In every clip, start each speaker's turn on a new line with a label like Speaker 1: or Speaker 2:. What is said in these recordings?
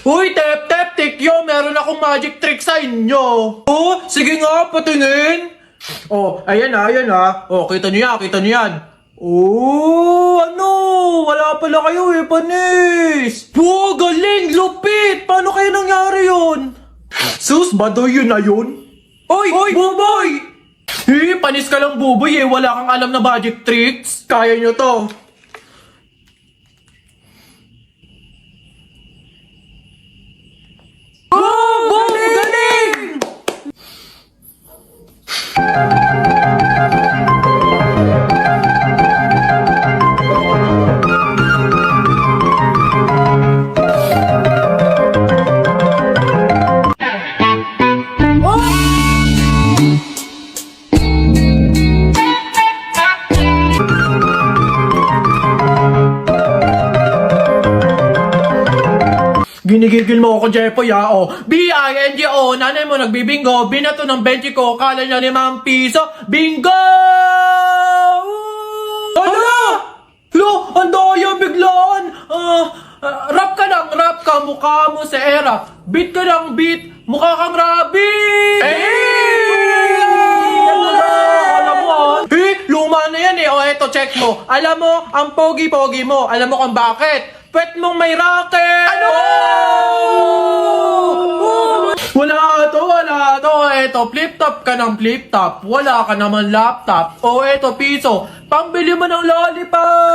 Speaker 1: Uy, tep, tikyo, meron akong magic trick sa inyo. Oh, sige nga, patingin. Oh, ayan na. Oh, kita niyo yan. Oh, ano? Wala pala kayo eh, panis. Wow, galing, lupit. Paano kayo nangyari yun? Sus, badoy yun na yun? Oy, Buboy! Panis ka lang, Buboy eh. Wala kang alam na magic tricks. Kaya nyo to. Oh, galing! Ginigigil mo ako, Jepoy, ha? O, B-I-N-G-O, nanay mo nagbibingo, binato ng 20 ko, kala niya 5 piso, bingo! Ano? Lo, ang daya biglaan! Rap ka, mukha mo sa era. Beat ka ng beat, mukha kang rabbit! Alam mo, luma na yan eh. O, eto, check mo. Alam mo, ang pogi-pogi mo. Alam mo kung bakit? Pwet mong may racket! Ano? Wala to. Eto, flip-top ka ng flip-top. Wala ka naman laptop. O, eto, piso. Pambili mo ng lollipop!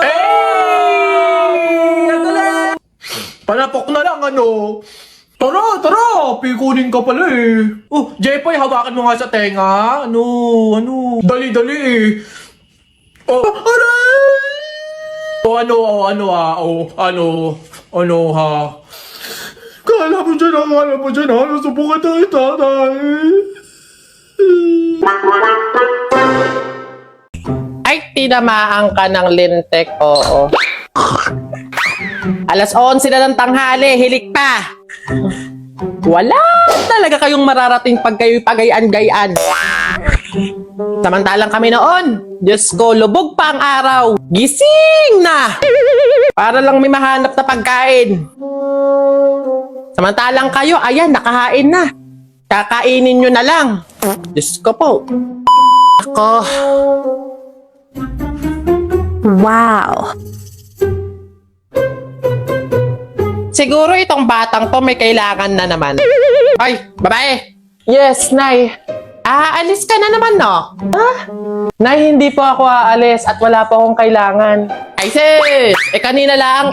Speaker 1: Panapok na lang, ano? Tara! Pikunin ka pala eh. Oh, Jepoy, hawakan mo nga sa tenga. Ano? Dali eh. Oh, aray! Ano ha? Kala mo dyan, nasubukan tayo, tatay.
Speaker 2: Ay, tinamaan ka ng lintek, oo. Alas 11 na ng tanghali, hilik pa. Wala talaga kayong mararating pag kayo'y pagayan-gayan. Samantalang kami noon, Diyos ko, lubog pa ang araw. Gising na! Para lang may mahanap na pagkain. Samantalang kayo, ayan, nakahain na. Kakainin nyo na lang. Diyos ko po. Ako.
Speaker 3: Wow!
Speaker 2: Siguro itong batang to may kailangan na naman. Ay, babae! Yes, Nay. Aalis ka na naman, no? Ha? Nay, hindi po ako aalis at wala po akong kailangan. Ay, sis! Kanina lang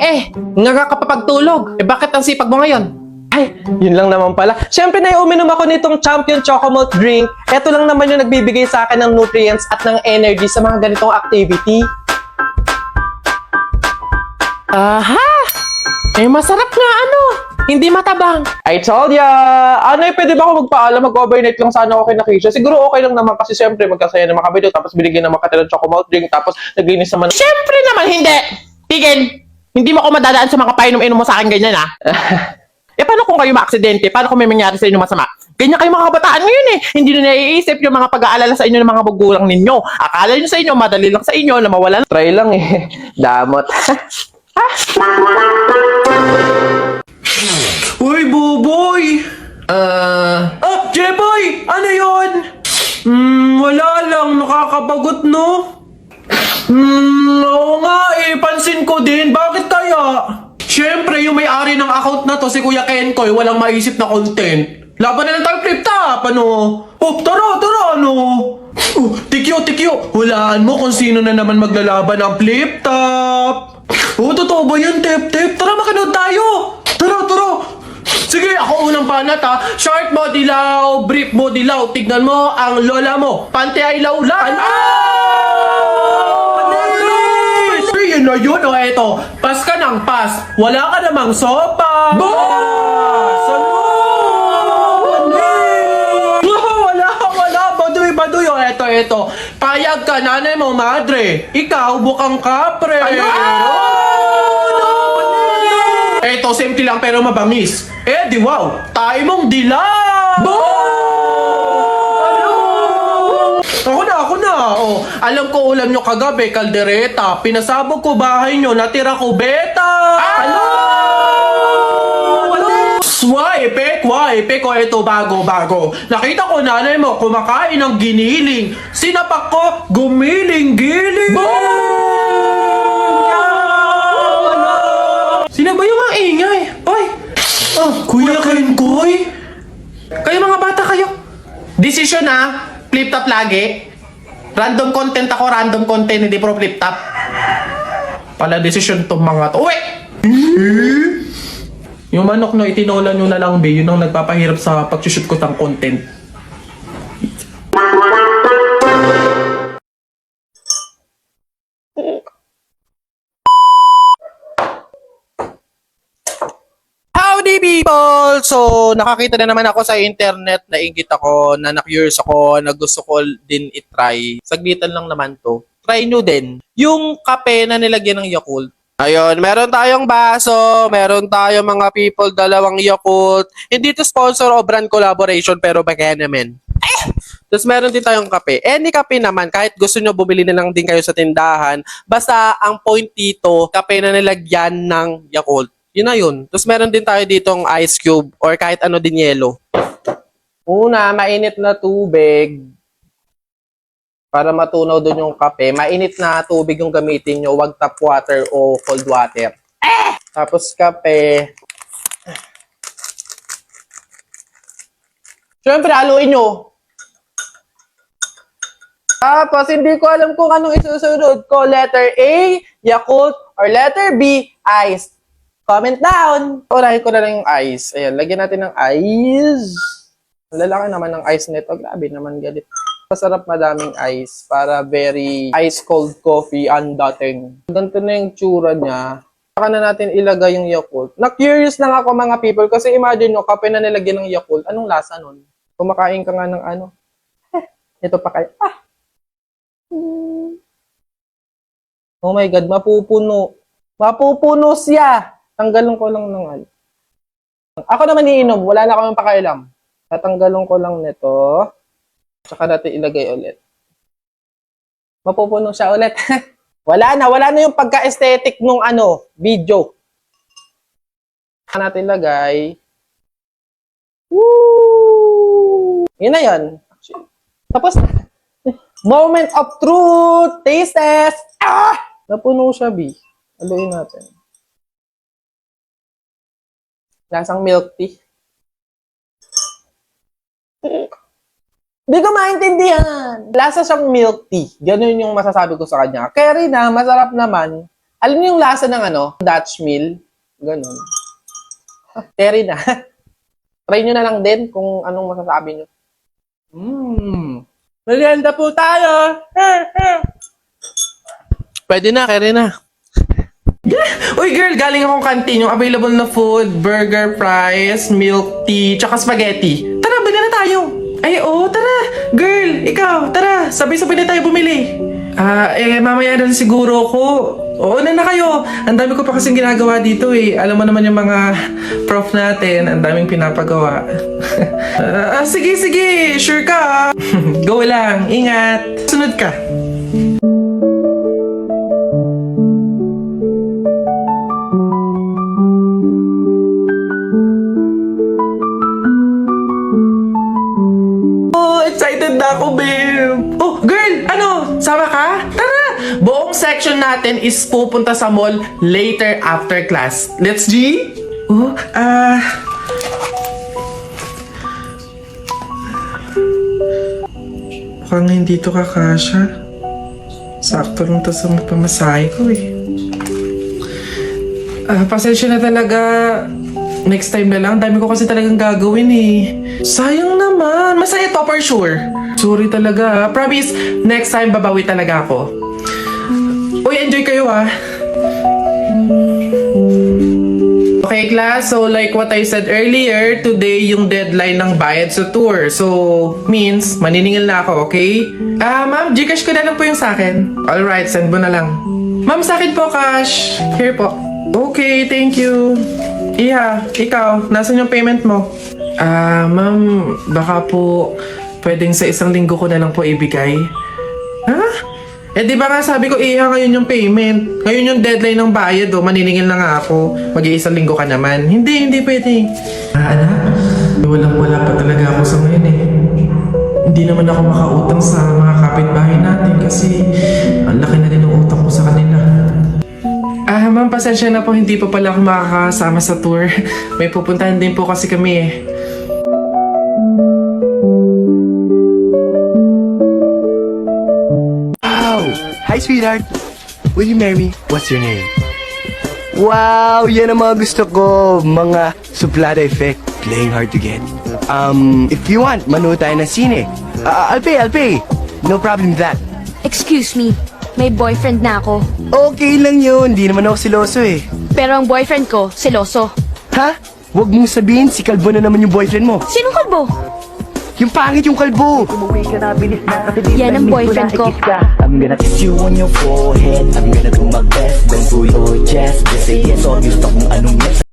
Speaker 2: nga ka pa pagtulog. Bakit ang sipag mo ngayon? Ay, yun lang naman pala. Siyempre, Nay, uminom ako nitong Champion Chocomalt drink. Ito lang naman yung nagbibigay sa akin ng nutrients at ng energy sa mga ganitong activity. Aha! Masarap nga hindi matabang. I told ya! Pwede ba ako magpaalam? Mag-overnight lang sana ako kay Nakisha. Siguro okay lang naman kasi siyempre magkasaya naman kami doon. Tapos binigyan naman ka ng chocomalt drink. Tapos naglinis naman. Siyempre naman, hindi! Tigil! Hindi mo ako madadaan sa mga painom-inom mo sa akin ganyan, ha? Paano kung kayo ma-aksidente? Paano kung may mangyari sa inyo masama? Ganyan kayo mga kabataan ngayon Hindi nyo naiisip yung mga pag-aalala sa inyo ng mga magulang ninyo. Akala nyo sa inyo, madali lang sa inyo na mawalan. Try lang Damot.
Speaker 1: Uy, Buboy! Jepoy! Ano yun? Wala lang. Nakakabagot, no? Oo nga pansin ko din. Bakit kaya? Siyempre, yung may-ari ng account na to, si Kuya Kenkoy, walang maisip na content. Laban na lang tayo flip-top, ano? Oh, tara, ano? Tikyo. Hulaan mo kung sino na naman maglalaban ng flip-top. Totoo ba yan, Tep? Tara, makanood tayo! Tara! Sige, ako unang panat, ha? Short mo, dilaw, brief mo, dilaw. Tignan mo ang lola mo. Pante ay laulan. Yun na yun, eto. Pas ka ng pas. Wala ka namang sopa. Wala. Baduy. Eto. Payag ka, nanay mo, madre. Ikaw, bukang kapre. Eto, simple lang pero mabangis. Di wow, tayo mong dilaw! Ako na. Alam ko ulam nyo kagabi, kaldereta. Pinasabog ko bahay nyo, natira ko beta. Swipe, ko ito bago. Nakita ko nanay mo kumakain ng giniling. Sinapak ko, gumiling-giling. Sino ba yung mga ingay? Oy! Kuya Kenkoy? Kayo mga bata kayo. Decision flip top lagi. Random content ako, random content, hindi pro flip top. Pala decision tong mga to. Uy! Yung manok na itinola nyo na lang, be, yun ang nagpapahirap sa pag-shoot ko ng content.
Speaker 2: Howdy people! So, nakakita na naman ako sa internet, nainggit ako, na-curious ako, na gusto ko din itry. Saglitan lang naman to. Try nyo din. Yung kape na nilagyan ng Yakult. Ayun, meron tayong baso, meron tayong mga people, 2 Yakult. Hindi to sponsor o brand collaboration, pero baka naman. Tapos meron din tayong kape. Any kape naman, kahit gusto nyo bumili na lang din kayo sa tindahan, basta ang point dito, kape na nilagyan ng Yakult. Yun na yun. Tapos meron din tayo ditong ice cube or kahit ano din yelo. Una, mainit na tubig. Para matunaw doon yung kape. Mainit na tubig yung gamitin nyo. Huwag tap water o cold water. Tapos kape. Siyempre, haluin nyo. Tapos, hindi ko alam kung anong isusunod ko. Letter A, Yakult, or letter B, ice. Comment down! Unahin ko na lang yung ice. Ayan, lagyan natin ng ice. Ang lalaki naman ng ice nito. Grabe naman, galit. Masarap madaming ice para very ice cold coffee ang dating. Ganito na yung tsura niya. Saka na natin ilagay yung Yakult. Na-curious lang ako mga people kasi imagine nyo, kape na nilagyan ng Yakult. Anong lasa nun? Kumakain ka nga ng ano. Ito pa kayo. Oh my God, mapupuno. Mapupuno siya. Tanggalon ko lang ng ano. Ako naman iinom. Wala na akong pakialam. Tatanggalon ko lang nito. Tsaka natin ilagay ulit. Mapupuno siya ulit. Wala na yung pagka-aesthetic nung ano, video. Tsaka natin ilagay. Woo! Yun na yun. Tapos, moment of truth! Taste test! Napuno siya, B. Haluin natin. Lasang milk tea. Hindi ko maintindihan. Lasa siyang milk tea. Ganun yung masasabi ko sa kanya. Carry na, masarap naman. Alam niyo yung lasa ng ano? Dutch mill. Ganun. Carry na. Try nyo na lang din kung anong masasabi nyo. Merienda po tayo! Pwede na, carry na.
Speaker 1: Uy girl, galing akong canteen. Yung available na food, burger, fries, milk tea, tsaka spaghetti. Tara, bili na tayo. Ay, oo, tara. Girl, ikaw, tara. Sabay-sabay na tayo bumili. Mamaya na siguro ko. Oo na kayo. Ang dami ko pa kasing ginagawa dito eh. Alam mo naman yung mga prof natin. Ang daming pinapagawa. Sige. Sure ka. Go lang. Ingat. Sunod ka. Excited na ako, babe. Oh, girl, ano? Sama ka? Tara! Buong section natin is pupunta sa mall later after class. Let's G? Mukhang hindi to kakasya. Sakto lang to sa pamasahe ko eh. Pasensya na talaga. Next time na lang. Dami ko kasi talagang gagawin eh. Sayang naman. Masaya to for sure. Sorry talaga. Promise, next time babawi talaga ako. Uy, enjoy kayo ah. Okay class, so like what I said earlier, today yung deadline ng bayad sa tour. So, means, maniningil na ako, okay? Ma'am, Gcash ko na lang po yung sa akin. Alright, send mo na lang. Ma'am, sa akin po cash. Here po. Okay, thank you. Iha, ikaw, nasan yung payment mo? Ma'am, baka po pwedeng sa 1 linggo ko na lang po ibigay. Ha? Eh di ba nga sabi ko, Iha, ngayon yung payment. Ngayon yung deadline ng bayad, maniningil na nga ako. Mag-1 linggo ka naman. Hindi pwede. Anak, wala pa talaga ako sa ngayon eh. Hindi naman ako makautang sa mga kapitbahay natin kasi ang laki na din ng utang ko sa kanila. Ma'am, pasensya na po, hindi pa pala ako makakasama sa tour. May pupuntahan din po kasi kami eh.
Speaker 4: Wow! Hi, sweetheart! Will you marry me? What's your name? Wow! Yan ang mga gusto ko. Mga suplada effect. Playing hard to get. If you want, manood tayo ng sine. I'll pay. No problem with that.
Speaker 5: Excuse me, may boyfriend na ako.
Speaker 4: Okay lang yun. Di naman ako siloso eh.
Speaker 5: Pero ang boyfriend ko, seloso.
Speaker 4: Ha? Huwag mong sabihin, si Kalbo na naman yung boyfriend mo.
Speaker 5: Sinong kalbo?
Speaker 4: Yung pangit yung Kalbo.
Speaker 5: Yan ang boyfriend ko.
Speaker 6: I'm gonna kiss you on your forehead. I'm gonna do my best. Don't do your chest. Just say yes or gusto kung anong yes.